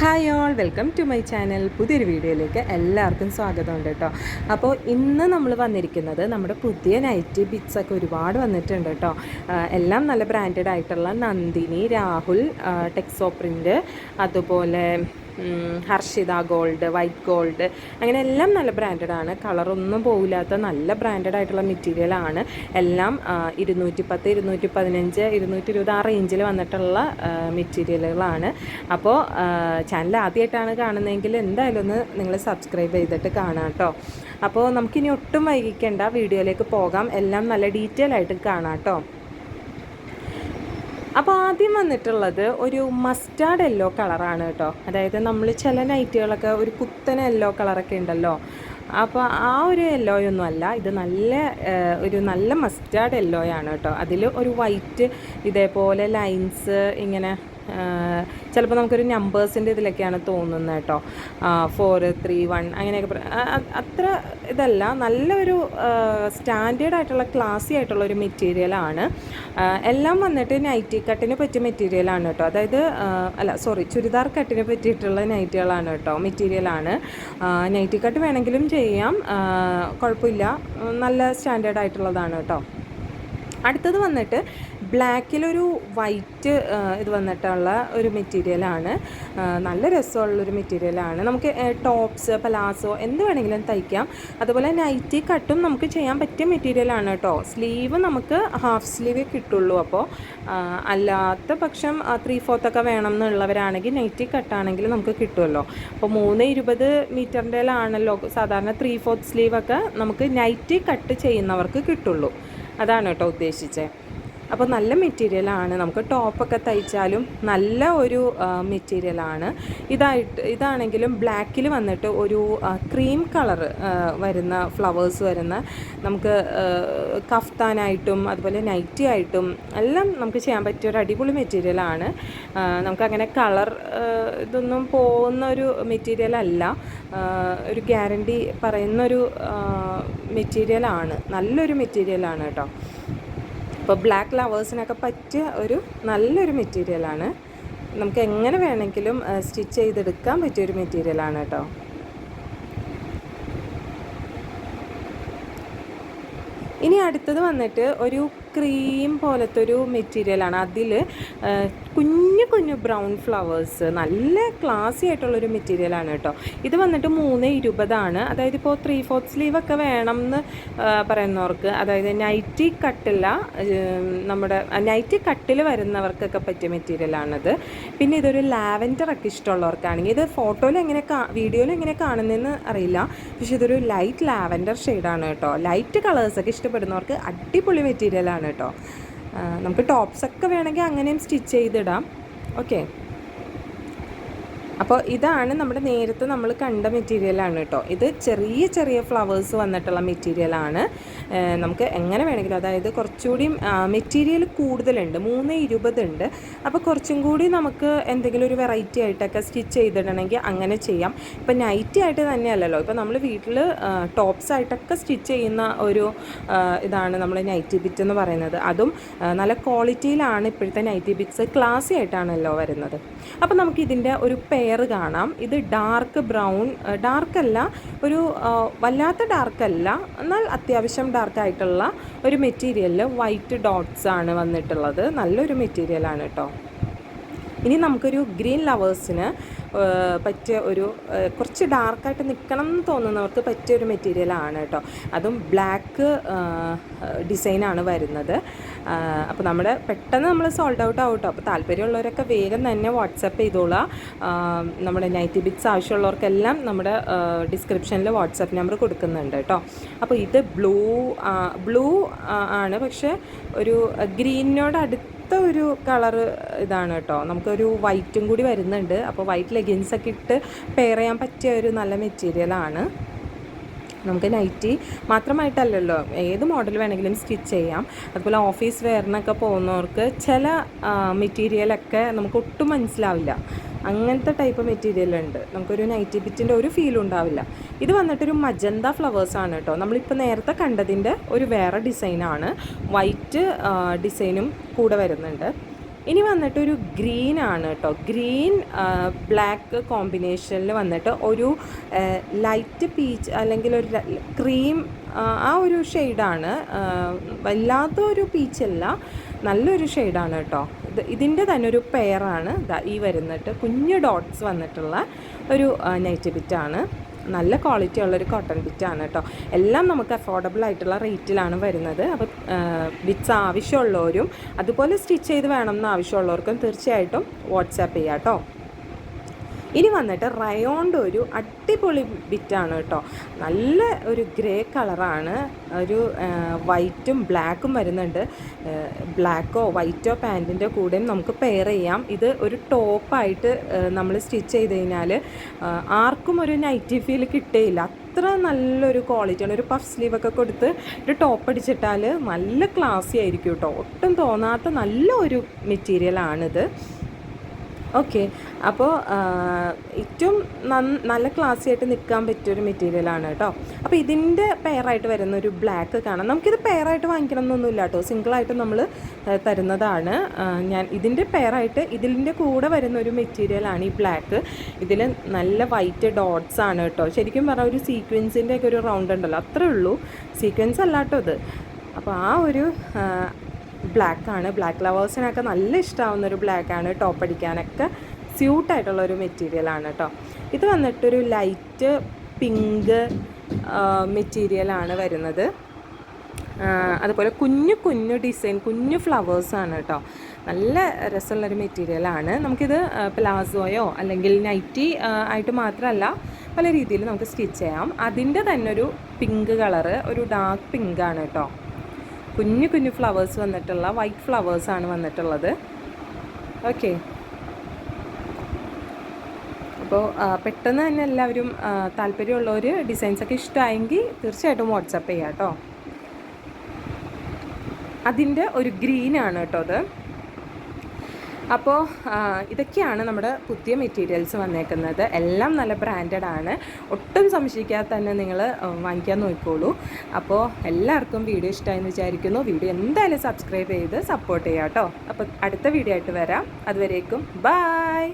Hi all, welcome to my channel. പുതിയൊരു വീഡിയോയിലേക്ക് എല്ലാവർക്കും സ്വാഗതമുണ്ട് കേട്ടോ. അപ്പോൾ ഇന്ന് നമ്മൾ വന്നിരിക്കുന്നത് നമ്മുടെ പുതിയ നൈറ്റി ബിറ്റ്സൊക്കെ ഒരുപാട് വന്നിട്ടുണ്ട് കേട്ടോ. എല്ലാം നല്ല ബ്രാൻഡഡ് ആയിട്ടുള്ള നന്ദിനി, രാഹുൽ, ടെക്സോ പ്രിൻ്റ്, അതുപോലെ ഹർഷിത ഗോൾഡ്, വൈറ്റ് ഗോൾഡ്, അങ്ങനെ എല്ലാം നല്ല ബ്രാൻഡഡാണ്. കളറൊന്നും പോകില്ലാത്ത നല്ല ബ്രാൻഡഡ് ആയിട്ടുള്ള മെറ്റീരിയലാണ്. എല്ലാം 210, 215, 220 ആ റേഞ്ചിൽ വന്നിട്ടുള്ള മെറ്റീരിയലുകളാണ്. അപ്പോൾ ചാനൽ ആദ്യമായിട്ടാണ് കാണുന്നതെങ്കിൽ എന്തായാലും ഒന്ന് നിങ്ങൾ സബ്സ്ക്രൈബ് ചെയ്തിട്ട് കാണാം കേട്ടോ. അപ്പോൾ നമുക്കിനി ഒട്ടും വൈകിക്കേണ്ട, വീഡിയോയിലേക്ക് പോകാം. എല്ലാം നല്ല ഡീറ്റെയിൽ ആയിട്ട് കാണാം കേട്ടോ. അപ്പോൾ ആദ്യം വന്നിട്ടുള്ളത് ഒരു മസ്റ്റാർഡ് യെല്ലോ കളറാണ് കേട്ടോ. അതായത് നമ്മൾ ചില നൈറ്റുകളൊക്കെ ഒരു കുത്തന യെല്ലോ കളറൊക്കെ ഉണ്ടല്ലോ, അപ്പോൾ ആ ഒരു യെല്ലോയൊന്നും അല്ല ഇത്. ഒരു നല്ല മസ്റ്റാർഡ് യെല്ലോയാണ് കേട്ടോ. അതിൽ ഒരു വൈറ്റ് ഇതേപോലെ ലൈൻസ് ഇങ്ങനെ ചിലപ്പോൾ നമുക്കൊരു നമ്പേഴ്സിൻ്റെ ഇതിലൊക്കെയാണ് തോന്നുന്നത് കേട്ടോ. 4, 3, 1 അങ്ങനെയൊക്കെ. അത്ര ഇതല്ല, നല്ലൊരു സ്റ്റാൻഡേർഡ് ആയിട്ടുള്ള ക്ലാസി ആയിട്ടുള്ള ഒരു മെറ്റീരിയലാണ്. എല്ലാം വന്നിട്ട് നൈറ്റി കട്ടിന് പറ്റിയ മെറ്റീരിയലാണ് കേട്ടോ. അതായത് ചുരിദാർ കട്ടിന് പറ്റിയിട്ടുള്ള നൈറ്റികളാണ് കേട്ടോ, മെറ്റീരിയലാണ്. നൈറ്റി കട്ട് വേണമെങ്കിലും ചെയ്യാം, കുഴപ്പമില്ല. നല്ല സ്റ്റാൻഡേർഡ് ആയിട്ടുള്ളതാണ് കേട്ടോ. അടുത്തത് വന്നിട്ട് ബ്ലാക്കിലൊരു വൈറ്റ് ഇത് വന്നിട്ടുള്ള ഒരു മെറ്റീരിയലാണ്. നല്ല രസമുള്ളൊരു മെറ്റീരിയലാണ്. നമുക്ക് ടോപ്സ്, പലാസോ എന്ത് വേണമെങ്കിലും തയ്ക്കാം. അതുപോലെ നൈറ്റി കട്ടും നമുക്ക് ചെയ്യാൻ പറ്റിയ മെറ്റീരിയലാണ് കേട്ടോ. സ്ലീവ് നമുക്ക് ഹാഫ് സ്ലീവേ കിട്ടുള്ളൂ. അപ്പോൾ അല്ലാത്ത പക്ഷം 3/4 വേണം എന്നുള്ളവരാണെങ്കിൽ നൈറ്റി കട്ടാണെങ്കിൽ നമുക്ക് കിട്ടുമല്ലോ. അപ്പോൾ 320 മീറ്ററിൻ്റെലാണല്ലോ സാധാരണ 3/4 സ്ലീവൊക്കെ നമുക്ക് നൈറ്റി കട്ട് ചെയ്യുന്നവർക്ക് കിട്ടുള്ളൂ. അതാണ് കേട്ടോ ഉദ്ദേശിച്ചത്. അപ്പോൾ നല്ല മെറ്റീരിയലാണ്. നമുക്ക് ടോപ്പൊക്കെ തയ്ച്ചാലും നല്ല ഒരു മെറ്റീരിയലാണ്. ഇതാണെങ്കിലും ബ്ലാക്കിൽ വന്നിട്ട് ഒരു ക്രീം കളർ വരുന്ന ഫ്ലവേഴ്സ് വരുന്ന, നമുക്ക് കഫ്താനായിട്ടും അതുപോലെ നൈറ്റി ആയിട്ടും എല്ലാം നമുക്ക് ചെയ്യാൻ പറ്റിയ ഒരു അടിപൊളി മെറ്റീരിയലാണ്. നമുക്കങ്ങനെ കളർ ഇതൊന്നും പോകുന്ന ഒരു മെറ്റീരിയലല്ല, ഒരു ഗ്യാരണ്ടി പറയുന്നൊരു മെറ്റീരിയലാണ്. നല്ലൊരു മെറ്റീരിയലാണ് കേട്ടോ. ഇപ്പോൾ ബ്ലാക്ക് ലവേഴ്സിനൊക്കെ പറ്റിയ ഒരു നല്ലൊരു മെറ്റീരിയലാണ്. നമുക്ക് എങ്ങനെ വേണമെങ്കിലും സ്റ്റിച്ച് ചെയ്തെടുക്കാൻ പറ്റിയൊരു മെറ്റീരിയലാണ് കേട്ടോ. ഇനി അടുത്തത് വന്നിട്ട് ഒരു ക്രീം പോലത്തെ ഒരു മെറ്റീരിയലാണ്. അതിൽ കുഞ്ഞു കുഞ്ഞു ബ്രൗൺ ഫ്ലവേഴ്സ്, നല്ല ക്ലാസി ആയിട്ടുള്ളൊരു മെറ്റീരിയലാണ് കേട്ടോ. ഇത് വന്നിട്ട് 320 അതായത് ഇപ്പോൾ 3/4 സ്ലീവൊക്കെ വേണം എന്ന് പറയുന്നവർക്ക്, അതായത് നൈറ്റി കട്ടില്ല, നമ്മുടെ നൈറ്റി കട്ടിൽ വരുന്നവർക്കൊക്കെ പറ്റിയ മെറ്റീരിയലാണത്. പിന്നെ ഇതൊരു ലാവൻഡറൊക്കെ ഇഷ്ടമുള്ളവർക്കാണെങ്കിൽ, ഇത് ഫോട്ടോയിൽ വീഡിയോയിൽ എങ്ങനെ കാണുന്നതെന്ന് അറിയില്ല, പക്ഷേ ഇതൊരു ലൈറ്റ് ലാവൻഡർ ഷെയ്ഡാണ് കേട്ടോ. ലൈറ്റ് കളേഴ്സൊക്കെ ഇഷ്ടപ്പെടുന്നവർക്ക് അടിപൊളി മെറ്റീരിയലാണ് കേട്ടോ. നമുക്ക് ടോപ്സൊക്കെ വേണമെങ്കിൽ അങ്ങനെയും സ്റ്റിച്ച് ചെയ്തിടാം. ഓക്കെ, അപ്പോൾ ഇതാണ് നമ്മുടെ നേരത്തെ നമ്മൾ കണ്ട മെറ്റീരിയലാണ് കേട്ടോ. ഇത് ചെറിയ ചെറിയ ഫ്ലവേഴ്സ് വന്നിട്ടുള്ള മെറ്റീരിയലാണ്. നമുക്ക് എങ്ങനെ വേണമെങ്കിലും, അതായത് കുറച്ചുകൂടി മെറ്റീരിയൽ കൂടുതലുണ്ട്, 320 ഉണ്ട്. അപ്പോൾ കുറച്ചും കൂടി നമുക്ക് എന്തെങ്കിലും ഒരു വെറൈറ്റി ആയിട്ടൊക്കെ സ്റ്റിച്ച് ചെയ്തിടണമെങ്കിൽ അങ്ങനെ ചെയ്യാം. ഇപ്പം നൈറ്റി ആയിട്ട് തന്നെയല്ലല്ലോ, ഇപ്പോൾ നമ്മൾ വീട്ടിൽ ടോപ്സ് ആയിട്ടൊക്കെ സ്റ്റിച്ച് ചെയ്യുന്ന ഒരു ഇതാണ് നമ്മൾ നൈറ്റി ബിറ്റ് എന്ന് പറയുന്നത്. അതും നല്ല ക്വാളിറ്റിയിലാണ് ഇപ്പോഴത്തെ നൈറ്റി ബിറ്റ്സ്, ക്ലാസി ആയിട്ടാണല്ലോ വരുന്നത്. അപ്പോൾ നമുക്ക് ഇതിൻ്റെ ഒരു പെയർ കാണാം. ഇത് ഡാർക്ക് ബ്രൗൺ, ഡാർക്കല്ല, ഒരു വല്ലാത്ത ഡാർക്കല്ല, എന്നാൽ അത്യാവശ്യം ഡാർക്കായിട്ടുള്ള ഒരു മെറ്റീരിയലിൽ വൈറ്റ് ഡോട്ട്സ് ആണ് വന്നിട്ടുള്ളത്. നല്ലൊരു മെറ്റീരിയലാണ് കേട്ടോ. ഇനി നമുക്കൊരു ഗ്രീൻ ലവേഴ്സിന് പറ്റിയ ഒരു കുറച്ച് ഡാർക്കായിട്ട് നിൽക്കണം എന്ന് തോന്നുന്നവർക്ക് പറ്റിയ ഒരു മെറ്റീരിയലാണ് കേട്ടോ. അതും ബ്ലാക്ക് ഡിസൈനാണ് വരുന്നത്. അപ്പോൾ പെട്ടെന്ന് നമ്മൾ സോൾഡ് ഔട്ട് ആവും കേട്ടോ. അപ്പോൾ താല്പര്യമുള്ളവരൊക്കെ വേഗം തന്നെ വാട്സപ്പ് ചെയ്തോളാം. നമ്മുടെ നൈറ്റി ബിറ്റ്സ് ആവശ്യമുള്ളവർക്കെല്ലാം നമ്മുടെ ഡിസ്ക്രിപ്ഷനിൽ വാട്സപ്പ് നമ്പർ കൊടുക്കുന്നുണ്ട് കേട്ടോ. അപ്പോൾ ഇത് ബ്ലൂ ആണ്, പക്ഷേ ഒരു ഗ്രീനിനോട് ഒരു കളറ് ഇതാണ് കേട്ടോ. നമുക്കൊരു വൈറ്റും കൂടി വരുന്നുണ്ട്. അപ്പോൾ വൈറ്റ് ലെഗിൻസൊക്കെ ഇട്ട് പെയർ ചെയ്യാൻ പറ്റിയ ഒരു നല്ല മെറ്റീരിയലാണ്. നമുക്ക് നൈറ്റി മാത്രമായിട്ടല്ലല്ലോ, ഏത് മോഡൽ വേണമെങ്കിലും സ്റ്റിച്ച് ചെയ്യാം. അതുപോലെ ഓഫീസ് വെയറിനൊക്കെ പോകുന്നവർക്ക് ചില മെറ്റീരിയലൊക്കെ നമുക്ക് ഒട്ടും മനസ്സിലാവില്ല. അങ്ങനത്തെ ടൈപ്പ് മെറ്റീരിയൽ ഉണ്ട്. നമുക്കൊരു നൈറ്റി ബിറ്റിൻ്റെ ഒരു ഫീലും ഉണ്ടാവില്ല. ഇത് വന്നിട്ടൊരു മജന്ത ഫ്ലവേഴ്സാണ് കേട്ടോ. നമ്മളിപ്പോൾ നേരത്തെ കണ്ടതിൻ്റെ ഒരു വേറെ ഡിസൈനാണ്. വൈറ്റ് ഡിസൈനും കൂടെ വരുന്നുണ്ട്. ഇനി വന്നിട്ട് ഒരു ഗ്രീൻ ആണ് കേട്ടോ. ഗ്രീൻ ബ്ലാക്ക് കോമ്പിനേഷനിൽ വന്നിട്ട് ഒരു ലൈറ്റ് പീച്ച് അല്ലെങ്കിൽ ഒരു ക്രീം ആ ഒരു ഷെയ്ഡാണ്. വല്ലാത്തൊരു പീച്ചല്ല, നല്ലൊരു ഷെയ്ഡാണ് കേട്ടോ. ഇതിൻ്റെ തന്നെ ഒരു പെയറാണ് ഈ വരുന്നിട്ട് കുഞ്ഞു ഡോട്ട്സ് വന്നിട്ടുള്ള ഒരു നൈറ്റ് ബിറ്റാണ്. നല്ല ക്വാളിറ്റി ഉള്ളൊരു കോട്ടൺ ബിറ്റാണ് കേട്ടോ. എല്ലാം നമുക്ക് അഫോർഡബിൾ ആയിട്ടുള്ള റേറ്റിലാണ് വരുന്നത്. അപ്പോൾ ബിറ്റ്സ് ആവശ്യമുള്ളവരും അതുപോലെ സ്റ്റിച്ച് ചെയ്ത് വേണം എന്ന് ആവശ്യമുള്ളവർക്കും തീർച്ചയായിട്ടും വാട്സാപ്പ് ചെയ്യാം കേട്ടോ. ഇനി വന്നിട്ട് റയോണിൻ്റെ ഒരു അടിപൊളി ബിറ്റാണ് കേട്ടോ. നല്ല ഒരു ഗ്രേ കളറാണ്, ഒരു വൈറ്റും ബ്ലാക്കും വരുന്നുണ്ട്. ബ്ലാക്കോ വൈറ്റോ പാൻറ്റിൻ്റെ കൂടെയും നമുക്ക് പെയർ ചെയ്യാം. ഇത് ഒരു ടോപ്പായിട്ട് നമ്മൾ സ്റ്റിച്ച് ചെയ്ത് കഴിഞ്ഞാൽ ആർക്കും ഒരു നൈറ്റി ഫീൽ കിട്ടുകയില്ല. അത്ര നല്ലൊരു ക്വാളിറ്റിയാണ്. ഒരു പഫ് സ്ലീവൊക്കെ കൊടുത്ത് ഒരു ടോപ്പ് അടിച്ചിട്ടാൽ നല്ല ക്ലാസി ആയിരിക്കും കേട്ടോ. ഒട്ടും തോന്നാത്ത നല്ല ഒരു മെറ്റീരിയലാണിത്. ഓക്കെ, അപ്പോൾ ഏറ്റവും നല്ല ക്ലാസ്സി ആയിട്ട് നിൽക്കാൻ പറ്റിയൊരു മെറ്റീരിയലാണ് കേട്ടോ. അപ്പോൾ ഇതിൻ്റെ പെയറായിട്ട് വരുന്ന ഒരു ബ്ലാക്ക് കാണാം. നമുക്കിത് പെയറായിട്ട് വാങ്ങിക്കണം എന്നൊന്നുമില്ല കേട്ടോ, സിംഗിളായിട്ട് നമ്മൾ തരുന്നതാണ്. ഞാൻ ഇതിൻ്റെ പെയറായിട്ട് ഇതിൻ്റെ കൂടെ വരുന്ന ഒരു മെറ്റീരിയലാണ് ഈ ബ്ലാക്ക്. ഇതിൽ നല്ല വൈറ്റ് ഡോട്ട്സ് ആണ് കേട്ടോ. ശരിക്കും പറഞ്ഞാൽ ഒരു സീക്വൻസിൻ്റെ ഒക്കെ ഒരു റൗണ്ട് ഉണ്ടല്ലോ, അത്രേ ഉള്ളൂ. സീക്വൻസ് അല്ല കേട്ടോ ഇത്. അപ്പോൾ ആ ഒരു ബ്ലാക്കാണ്. ബ്ലാക്ക് ലവേഴ്സിനൊക്കെ നല്ല ഇഷ്ടമാവുന്നൊരു ബ്ലാക്കാണ്. ടോപ്പ് അടിക്കാനൊക്കെ സ്യൂട്ടായിട്ടുള്ളൊരു മെറ്റീരിയലാണ് കേട്ടോ. ഇത് വന്നിട്ടൊരു ലൈറ്റ് പിങ്ക് മെറ്റീരിയലാണ് വരുന്നത്. അതുപോലെ കുഞ്ഞു കുഞ്ഞു ഡിസൈൻ, കുഞ്ഞു ഫ്ലവേഴ്സാണ് കേട്ടോ. നല്ല രസമുള്ളൊരു മെറ്റീരിയലാണ്. നമുക്കിത് പ്ലാസോയോ അല്ലെങ്കിൽ നൈറ്റി ആയിട്ട് മാത്രമല്ല പല രീതിയിൽ നമുക്ക് സ്റ്റിച്ച് ചെയ്യാം. അതിൻ്റെ തന്നെ ഒരു പിങ്ക് കളറ്, ഒരു ഡാർക്ക് പിങ്കാണ് കേട്ടോ. കുഞ്ഞു കുഞ്ഞു ഫ്ലവേഴ്സ് വന്നിട്ടുള്ള വൈറ്റ് ഫ്ലവേഴ്സാണ് വന്നിട്ടുള്ളത്. ഓക്കെ, അപ്പോൾ പെട്ടെന്ന് തന്നെ എല്ലാവരും താല്പര്യമുള്ളവർ ഡിസൈൻസൊക്കെ ഇഷ്ടമായെങ്കിൽ തീർച്ചയായിട്ടും വാട്സപ്പ് ചെയ്യാം കേട്ടോ. അതിൻ്റെ ഒരു ഗ്രീനാണ് കേട്ടോ അത്. അപ്പോൾ ഇതൊക്കെയാണ് നമ്മുടെ പുതിയ മെറ്റീരിയൽസ് വന്നേക്കുന്നത്. എല്ലാം നല്ല ബ്രാൻഡഡ് ആണ്. ഒട്ടും സംശയിക്കാതെ തന്നെ നിങ്ങൾ വാങ്ങിക്കാൻ നോക്കിക്കോളൂ. അപ്പോൾ എല്ലാവർക്കും വീഡിയോ ഇഷ്ടമായെന്ന് വിചാരിക്കുന്നു. വീഡിയോ എന്തായാലും സബ്സ്ക്രൈബ് ചെയ്ത് സപ്പോർട്ട് ചെയ്യാം കേട്ടോ. അപ്പോൾ അടുത്ത വീഡിയോ ആയിട്ട് വരാം. അതുവരേക്കും ബായ്.